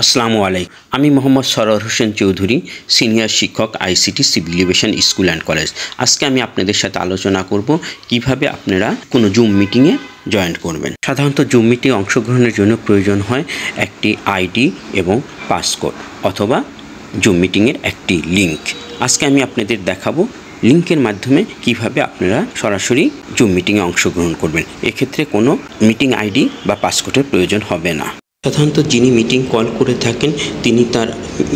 আসসালামু আলাইকুম। আমি মোহাম্মদ সরোয়ার হোসেন চৌধুরী, সিনিয়র শিক্ষক, ICT civil aviation school and college. আজকে আমি আপনাদের সাথে আলোচনা করব কিভাবে আপনারা কোনো জুম মিটিংয়ে জয়েন করবেন। সাধারণত জুম মিটিংয়ে অংশগ্রহণের জন্য প্রয়োজন হয় একটি আইডি এবং পাসকোড অথবা জুম মিটিংয়ের একটি লিঙ্ক। আজকে আমি আপনাদের দেখাবো লিঙ্কের মাধ্যমে কিভাবে আপনারা সরাসরি জুম মিটিংয়ে অংশগ্রহণ করবেন। এক্ষেত্রে কোনো মিটিং আইডি বা পাসকোডের প্রয়োজন হবে না। সাধারণত যিনি মিটিং কল করে থাকেন তিনি তার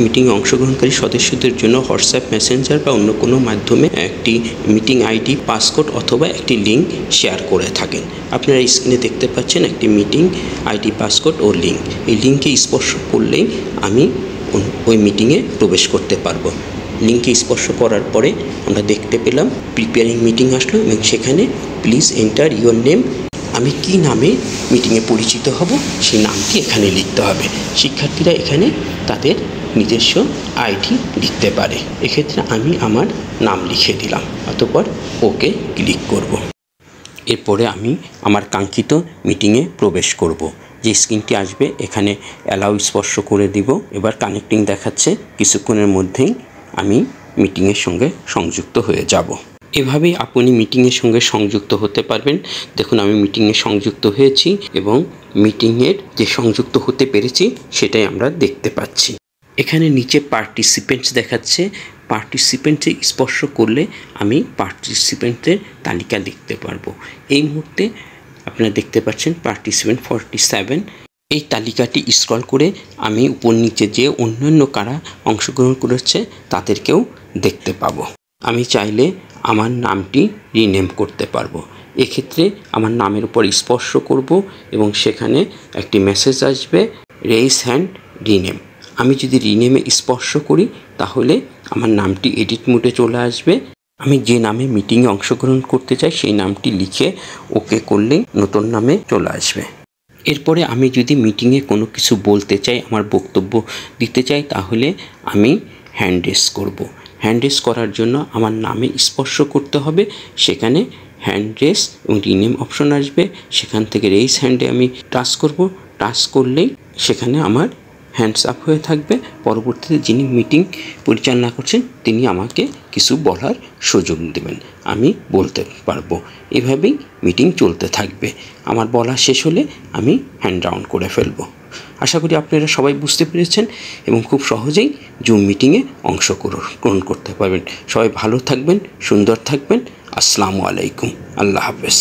মিটিংয়ে অংশগ্রহণকারী সদস্যদের জন্য হোয়াটসঅ্যাপ মেসেঞ্জার বা অন্য কোনো মাধ্যমে একটি মিটিং আইডি, পাসকোড অথবা একটি লিঙ্ক শেয়ার করে থাকেন। আপনারা স্ক্রিনে দেখতে পাচ্ছেন একটি মিটিং আইডি, পাসকোড ও লিঙ্ক। এই লিঙ্কে স্পর্শ করলেই আমি ওই মিটিংয়ে প্রবেশ করতে পারবো। লিঙ্কে স্পর্শ করার পরে আমরা দেখতে পেলাম প্রিপেয়ারিং মিটিং আসলো এবং সেখানে প্লিজ এন্টার ইউর নেম। আমি কি নামে মিটিংয়ে পরিচিত হব সেই নামটি এখানে লিখতে হবে। শিক্ষার্থীরা এখানে তাদের নিজস্ব আইডি লিখতে পারে। এক্ষেত্রে আমি আমার নাম লিখে দিলাম, অতঃপর ওকে ক্লিক করব। এরপরে আমি আমার কাঙ্ক্ষিত মিটিংয়ে প্রবেশ করব। যে স্ক্রিনটি আসবে এখানে অ্যালাউ স্পর্শ করে দিব। এবার কানেক্টিং দেখাচ্ছে, কিছুক্ষণের মধ্যেই আমি মিটিংয়ের সঙ্গে সংযুক্ত হয়ে যাব। এভাবেই আপনি মিটিংয়ের সঙ্গে সংযুক্ত হতে পারবেন। দেখুন আমি মিটিংয়ে সংযুক্ত হয়েছি এবং মিটিংয়ের যে সংযুক্ত হতে পেরেছি সেটাই আমরা দেখতে পাচ্ছি। এখানে নিচে পার্টিসিপেন্টস দেখাচ্ছে। পার্টিসিপেন্টসে স্পর্শ করলে আমি পার্টিসিপেন্টের তালিকা দেখতে পারবো। এই মুহূর্তে আপনারা দেখতে পাচ্ছেন পার্টিসিপেন্ট 47। এই তালিকাটি স্ক্রল করে আমি উপর নিচে যে অন্যান্য কারা অংশগ্রহণ করেছে তাদেরকেও দেখতে পাবো। আমি চাইলে আমার নামটি রিনেম করতে পারবো। এক্ষেত্রে আমার নামের উপর স্পর্শ করব এবং সেখানে একটি মেসেজ আসবে, রেইজ হ্যান্ড রিনেম। আমি যদি রিনেমে স্পর্শ করি তাহলে আমার নামটি এডিট মোডে চলে আসবে। আমি যে নামে মিটিংয়ে অংশগ্রহণ করতে চাই সেই নামটি লিখে ওকে করলেই নতুন নামে চলে আসবে। এরপরে আমি যদি মিটিংয়ে কোনো কিছু বলতে চাই, আমার বক্তব্য দিতে চাই, তাহলে আমি হ্যান্ড রেজ করব। হ্যান্ড রেজ করার জন্য আমার নামে স্পর্শ করতে হবে। সেখানে হ্যান্ড রেজ এবং রিনেম অপশন আসবে। সেখান থেকে রেইজ হ্যান্ডে আমি টাচ করব। টাচ করলেই সেখানে আমার হ্যান্ডস আপ হয়ে থাকবে। পরবর্তীতে যিনি মিটিং পরিচালনা করছেন তিনি আমাকে কিছু বলার সুযোগ দেবেন, আমি বলতে পারবো। এভাবেই মিটিং চলতে থাকবে। আমার বলা শেষ হলে আমি হ্যান্ড ডাউন করে ফেলবো। আশা করি আপনারা সবাই বুঝতে পেরেছেন এবং খুব সহজেই জুম মিটিংয়ে অংশগ্রহণ করতে পারবেন। সবাই ভালো থাকবেন, সুন্দর থাকবেন। আসসালামু আলাইকুম, আল্লাহ হাফেজ।